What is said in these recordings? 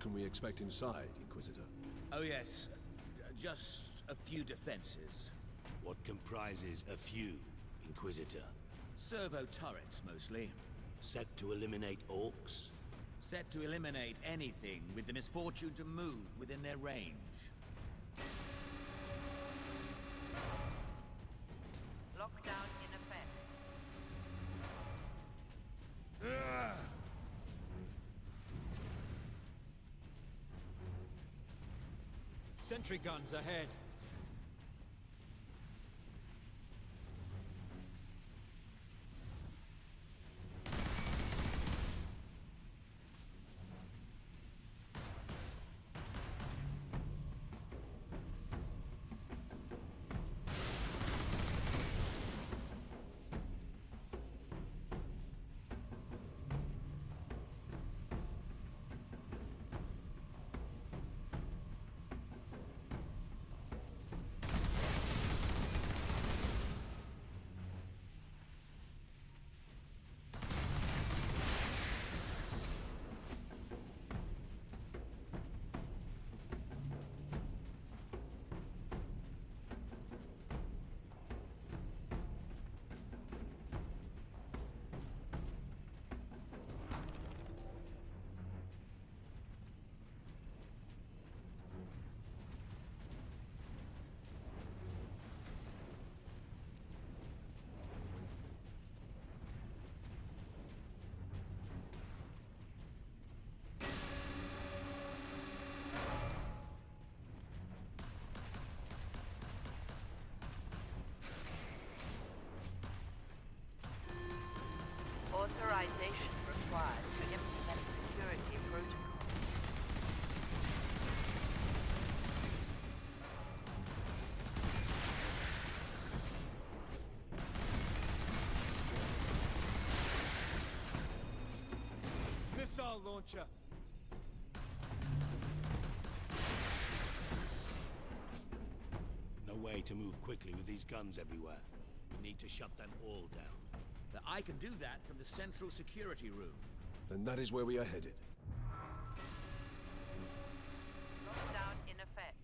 can we expect inside, Inquisitor? Oh yes, just a few defenses. What comprises a few, Inquisitor? Servo turrets, mostly. Set to eliminate orcs? Set to eliminate anything with the misfortune to move within their range. Lockdown in effect. Sentry guns ahead. Authorization required to implement security protocol. Missile launcher. No way to move quickly with these guns everywhere. We need to shut them all down. I can do that from the central security room. Then that is where we are headed. Lockdown in effect.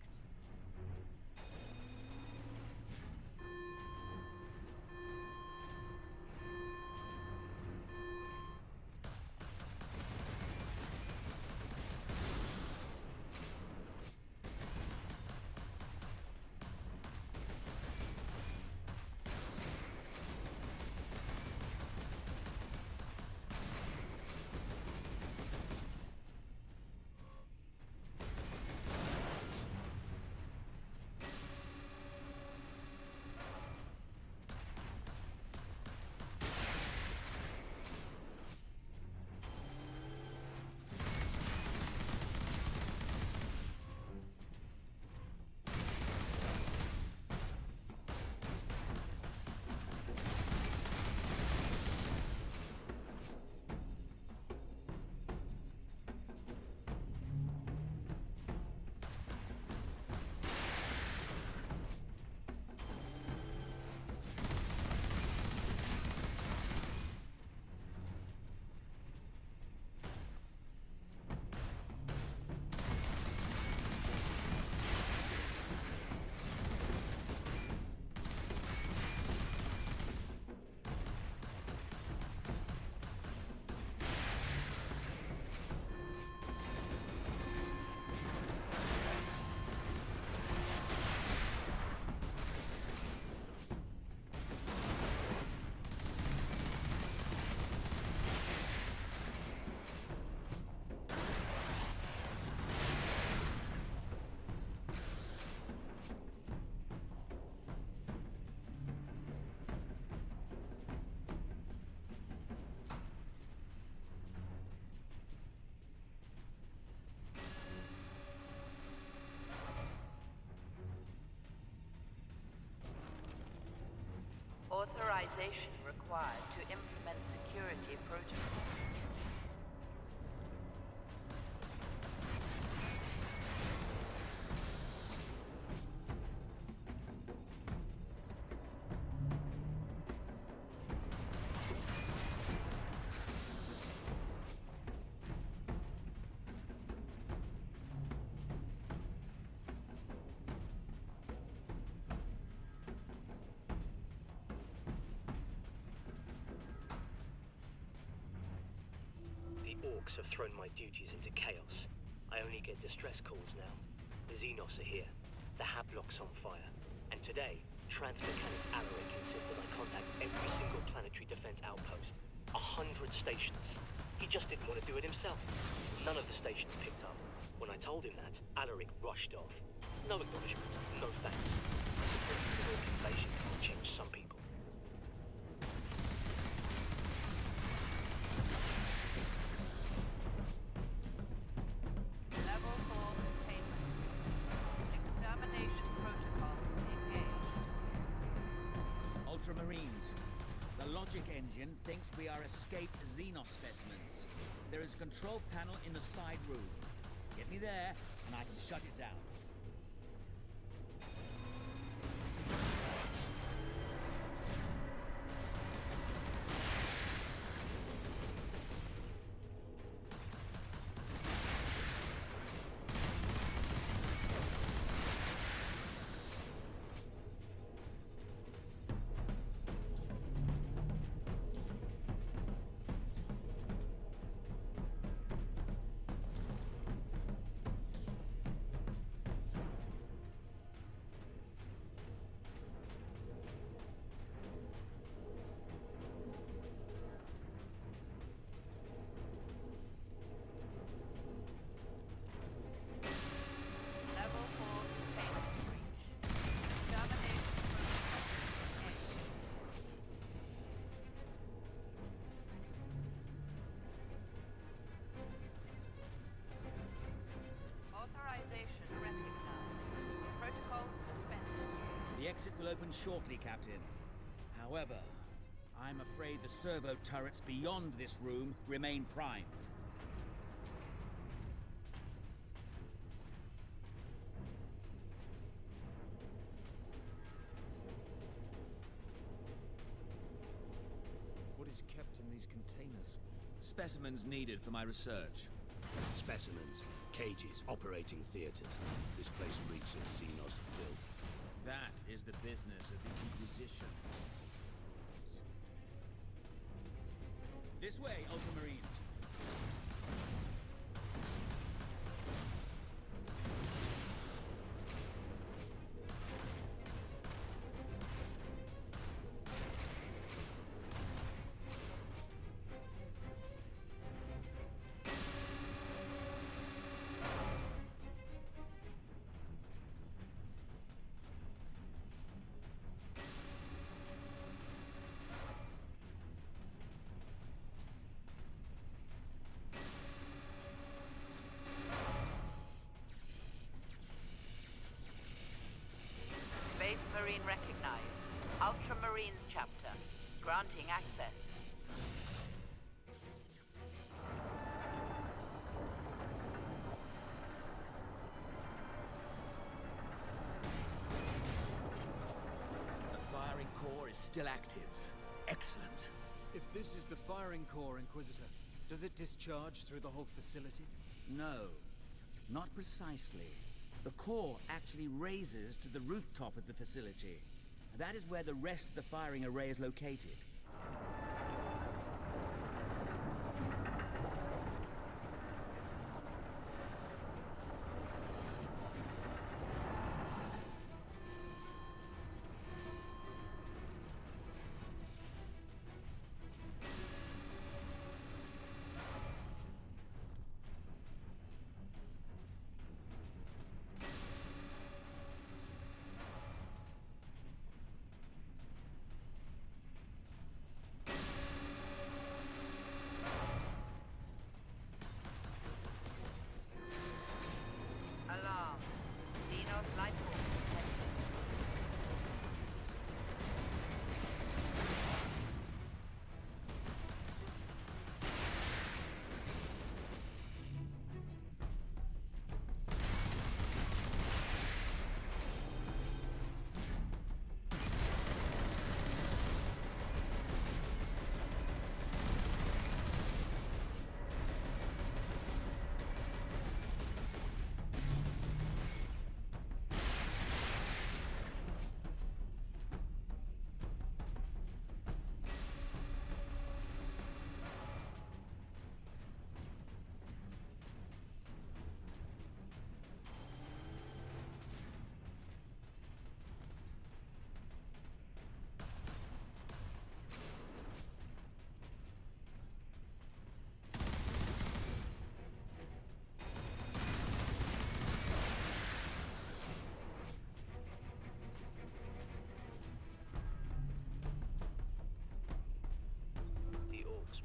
Authorization required to implement security protocol. Hablocks have thrown my duties into chaos. I only get distress calls now. The Xenos are here. The Hablock's on fire. And today, Transmechanic Alaric insisted I contact every single planetary defense outpost. 100 stations. He just didn't want to do it himself. None of the stations picked up. When I told him that, Alaric rushed off. No acknowledgement, no thanks. I suppose the North invasion will change some people. Level 4 containment. Extermination protocol engaged. Ultramarines. The logic engine thinks we are escaped Xenos specimens. There is a control panel in the side room. Get me there, and I can shut it down. Level 4 containment breach. Extermination protocol engaged. Authorization recognized. Protocol suspended. The exit will open shortly, Captain. However, I'm afraid the servo turrets beyond this room remain primed. What is kept in these containers? Specimens needed for my research. Specimens, cages, operating theaters. This place reeks of Xenos filth. That is the business of the Inquisition. This way, Ultramarines. Space Marine recognized. Ultramarines chapter. Granting access. The firing core is still active. Excellent. If this is the firing core, Inquisitor, does it discharge through the whole facility? No, not precisely. The core actually raises to the rooftop of the facility. That is where the rest of the firing array is located.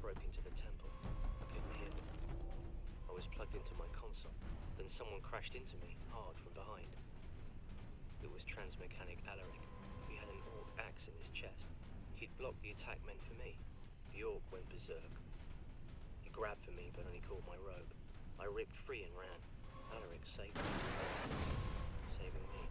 broke into the temple. I couldn't hear them. I was plugged into my console. Then someone crashed into me, hard from behind. It was Transmechanic Alaric. He had an orc axe in his chest. He'd blocked the attack meant for me. The orc went berserk. He grabbed for me, but only caught my robe. I ripped free and ran. Alaric saved me. Saving me.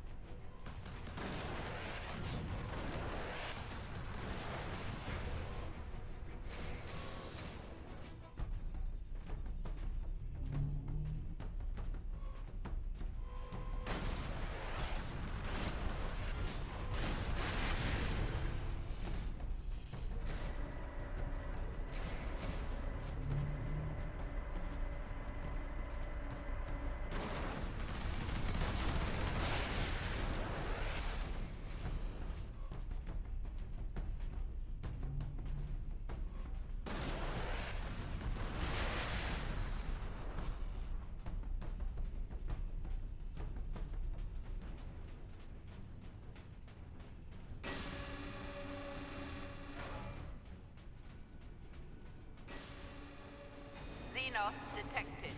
Xenos detected.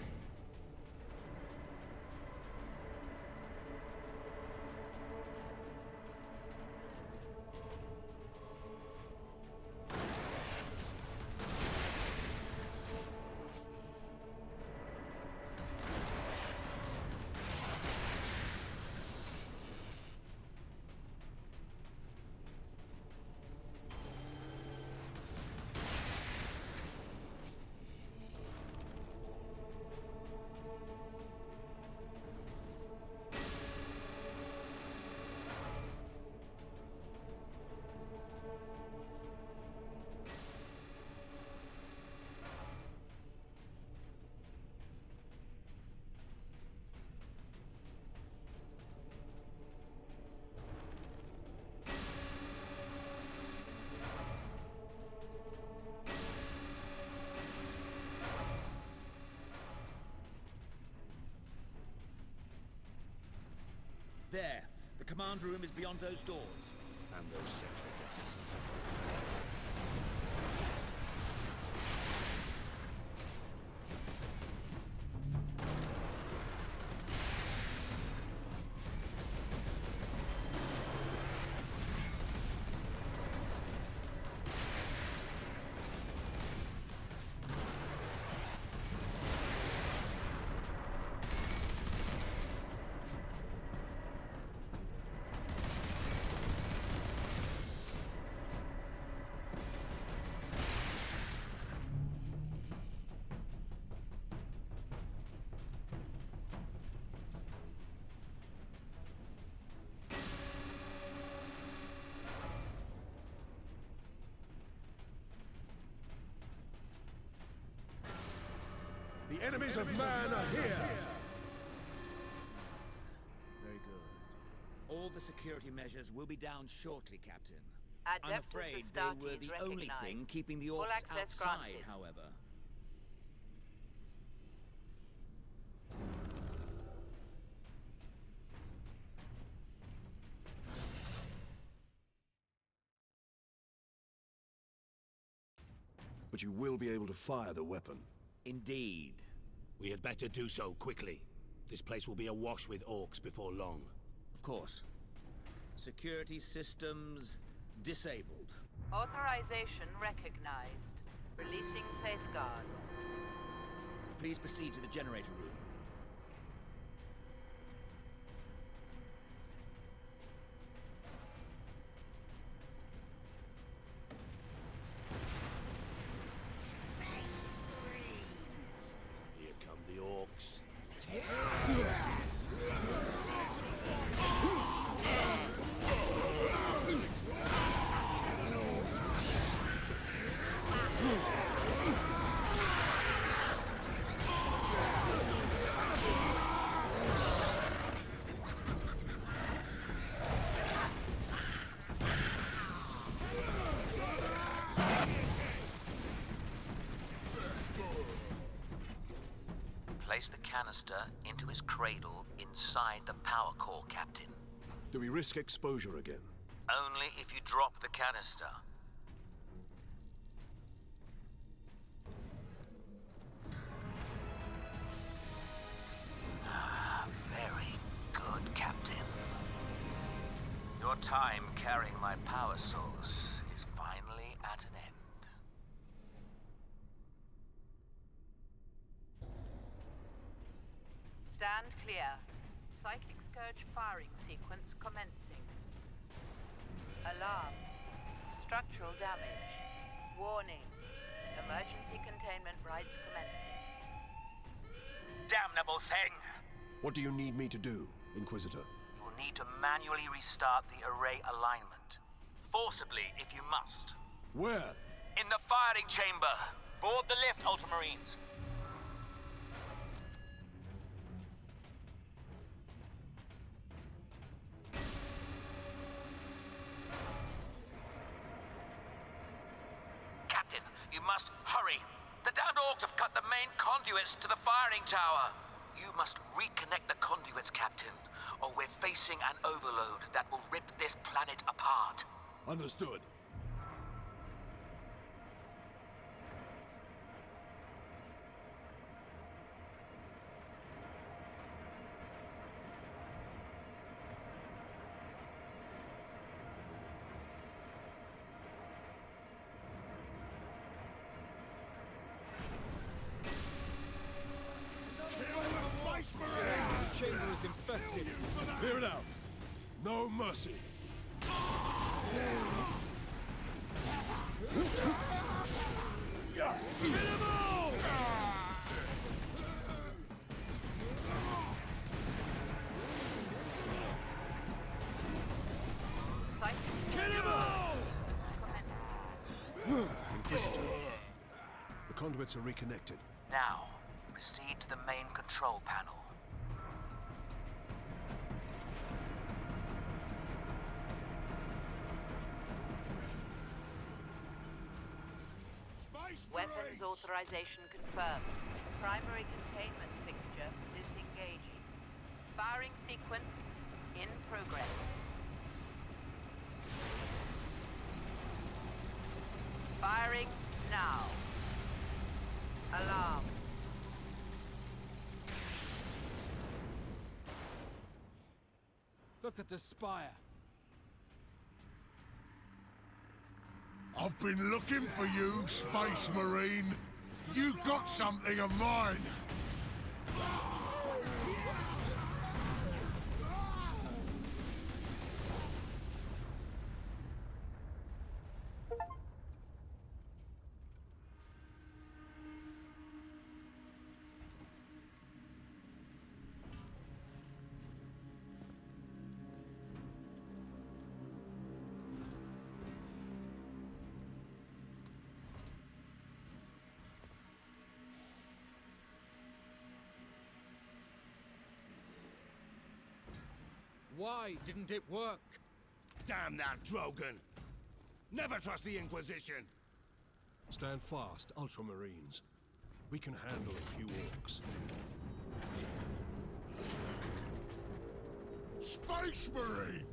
There. The command room is beyond those doors. And those sentry guns. The enemies of man are here! Very good. All the security measures will be down shortly, Captain. I'm Adeptus afraid they were the Astartes only recognized. thing keeping the Full orcs access outside, granted. however. But you will be able to fire the weapon. Indeed. We had better do so quickly. This place will be awash with orcs before long. Of course. Security systems disabled. Authorization recognized. Releasing safeguards. Please proceed to the generator room. Here come the orcs. Place the canister into his cradle inside the power core, Captain. Do we risk exposure again? Only if you drop the canister. your time carrying my power source is finally at an end. Stand clear. Cyclic Scourge firing sequence commencing. Alarm. Structural damage. Warning. Emergency containment rights commencing. Damnable thing! What do you need me to do, Inquisitor? You will need to manually restart the array alignment. Forcibly, if you must. Where? In the firing chamber. Board the lift, Ultramarines. Captain, you must hurry. The damned orcs have cut the main conduits to the firing tower. You must reconnect the conduits, Captain, or we're facing an overload that will rip this planet apart. Understood. This chamber is infested. Clear it out. No mercy. Kill them all! Kill them all! Inquisitor. The conduits are reconnected. Now, proceed to the main control panel. Space Weapons Marines! authorization confirmed. Primary containment fixture disengaging. Firing sequence in progress. Firing now. Alarm. Look at the spire. I've been looking for you, Space Marine. You got something of mine. Why didn't it work? Damn that Drogon! Never trust the Inquisition! Stand fast, Ultramarines. We can handle a few orcs. Space Marine!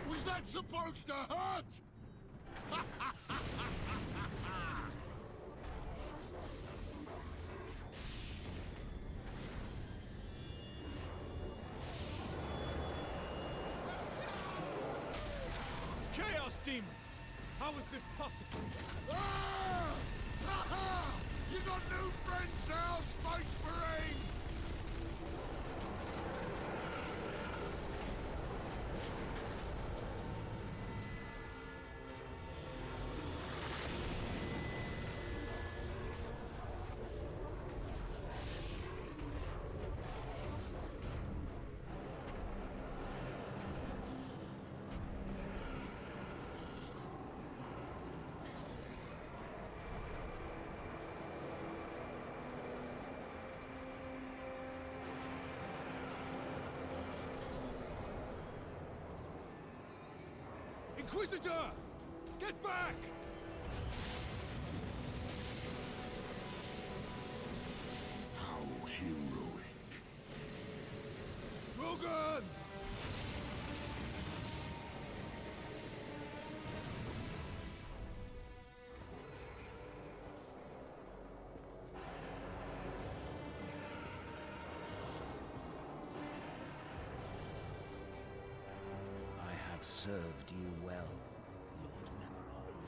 Was that supposed to hurt? Chaos demons! How is this possible? Ah! Ha-ha! You got new friends now, Space Marine! Inquisitor! Get back! How heroic. Drogon! served you well, Lord Nemeron.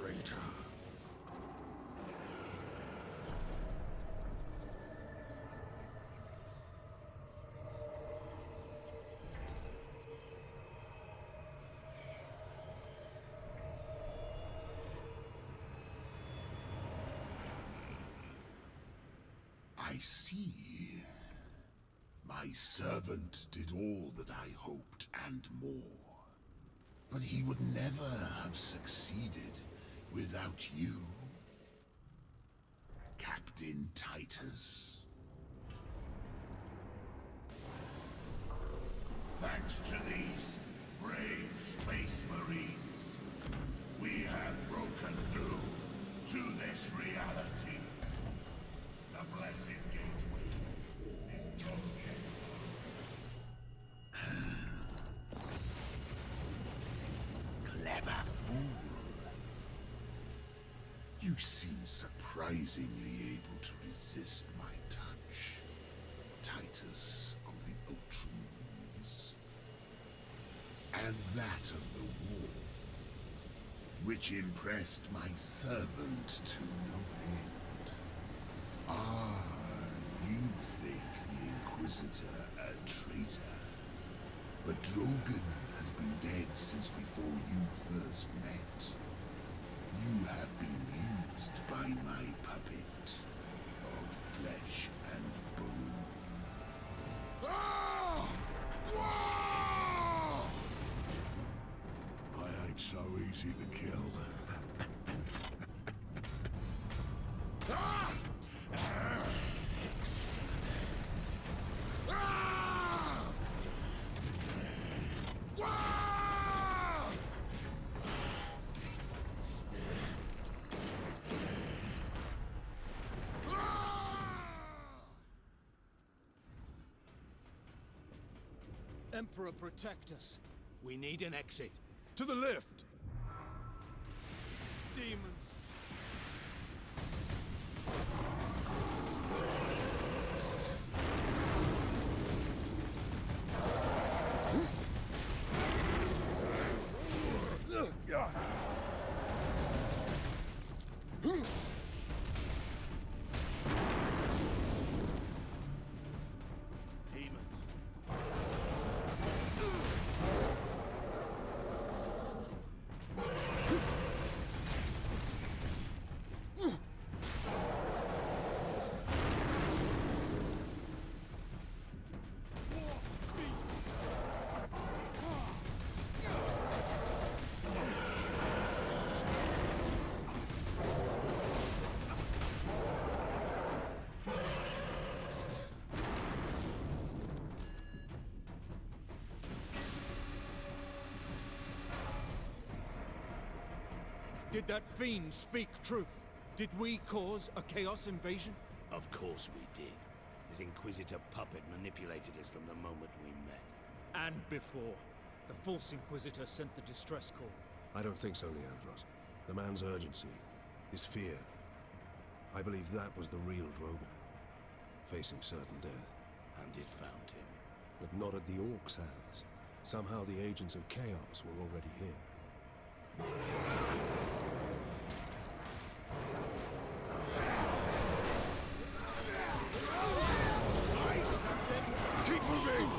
Traitor. I see. My servant did all that I hoped and more. But he would never have succeeded without you, Captain Titus. Thanks to these brave space marines, we have broken through to this reality. The blessed gateway is broken. Clever fool. You seem surprisingly able to resist my touch, Titus of the Ultramarines. And that of the war, which impressed my servant to no end. Ah, you think the Inquisitor a traitor. But Drogon has been dead since before you first met. You have been used by my puppet of flesh and bone. Ah! Wah! I ain't so easy to kill. Ah! Ah! Ah! Wah! Emperor, protect us. We need an exit. To the lift! Demons. Demons. Did that fiend speak truth? Did we cause a Chaos invasion? Of course we did. His Inquisitor puppet manipulated us from the moment we met. And before. The false Inquisitor sent the distress call. I don't think so, Leandros. The man's urgency, his fear. I believe that was the real Drogon, facing certain death. And it found him. But not at the Orcs' hands. Somehow the agents of Chaos were already here. Keep moving!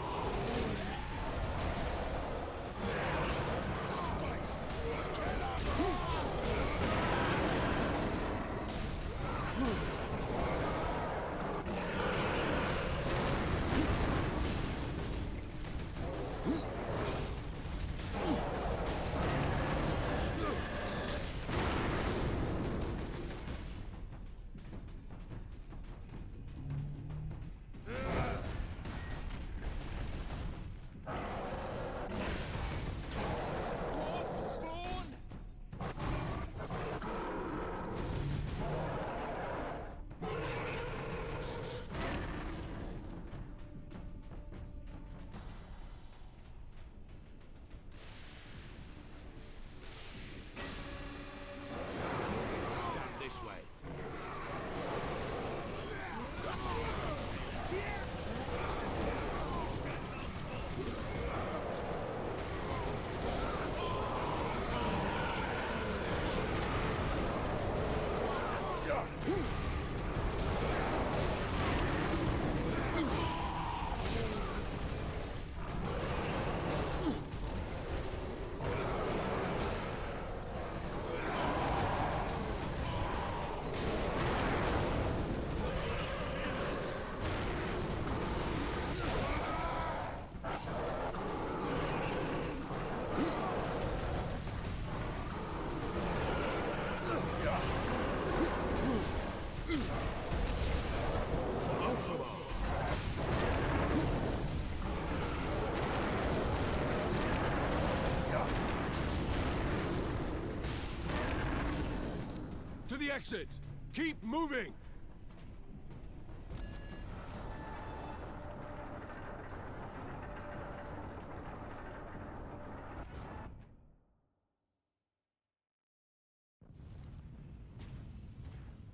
the exit! Keep moving!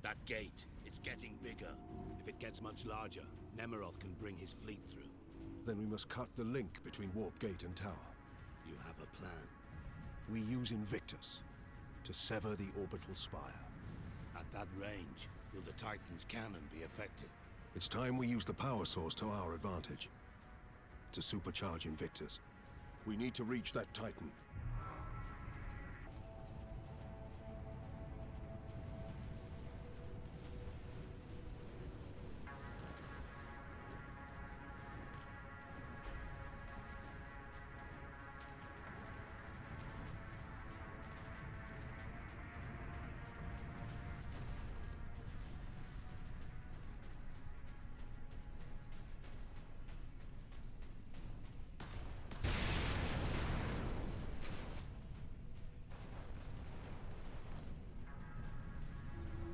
That gate, it's getting bigger. If it gets much larger, Nemeroth can bring his fleet through. Then we must cut the link between Warp Gate and Tower. You have a plan. We use Invictus to sever the orbital spire. At that range, will the Titan's cannon be effective? It's time we use the power source to our advantage. To supercharge Invictus, we need to reach that Titan.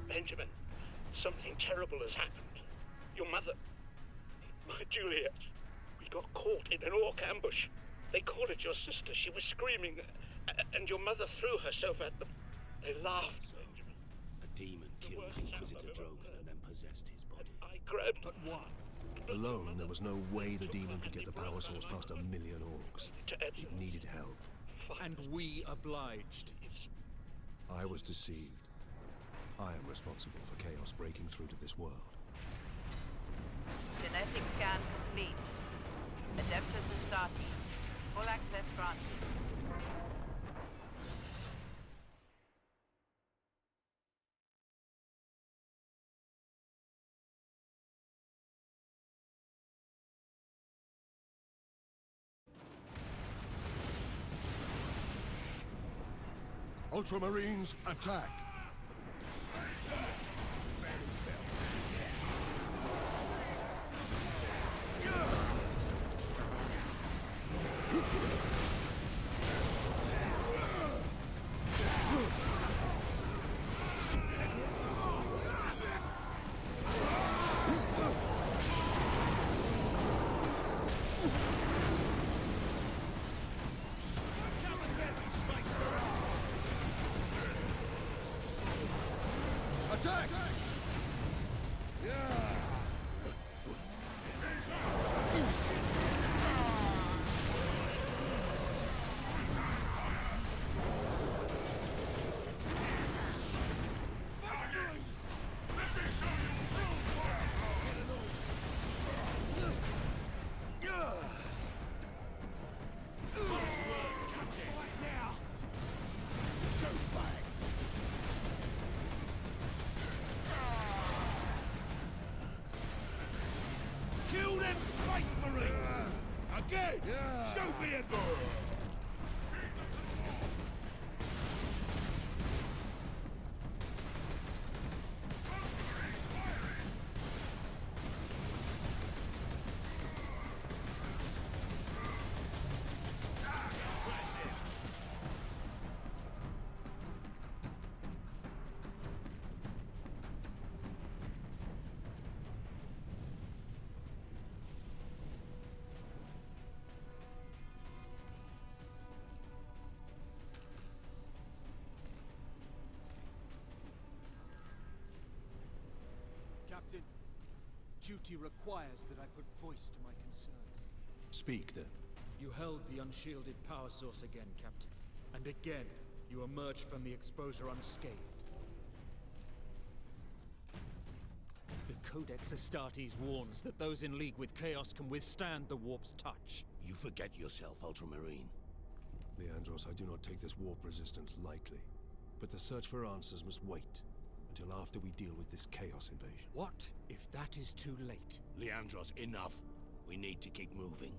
Benjamin, something terrible has happened. Your mother, my Juliet, we got caught in an orc ambush. They cornered your sister. She was screaming, and your mother threw herself at them. They laughed, So, Benjamin. a demon killed worst sound Inquisitor I've ever Drogon heard. and then possessed his body. I grabbed... But why? Alone, there was no way the demon could get the power source past 1 million orcs. It needed help. And we obliged. I was deceived. I am responsible for chaos breaking through to this world. Genetic scan complete. Adeptus Astartes. Full access granted. Ultramarines, attack! Attack! Kill them Space Marines! Again! Show me a door! Captain, duty requires that I put voice to my concerns. Speak, then. You held the unshielded power source again, Captain. And again, you emerged from the exposure unscathed. The Codex Astartes warns that those in league with Chaos can withstand the warp's touch. You forget yourself, Ultramarine. Leandros, I do not take this warp resistance lightly. But the search for answers must wait until after we deal with this Chaos invasion. What if that is too late? Leandros, enough. We need to keep moving.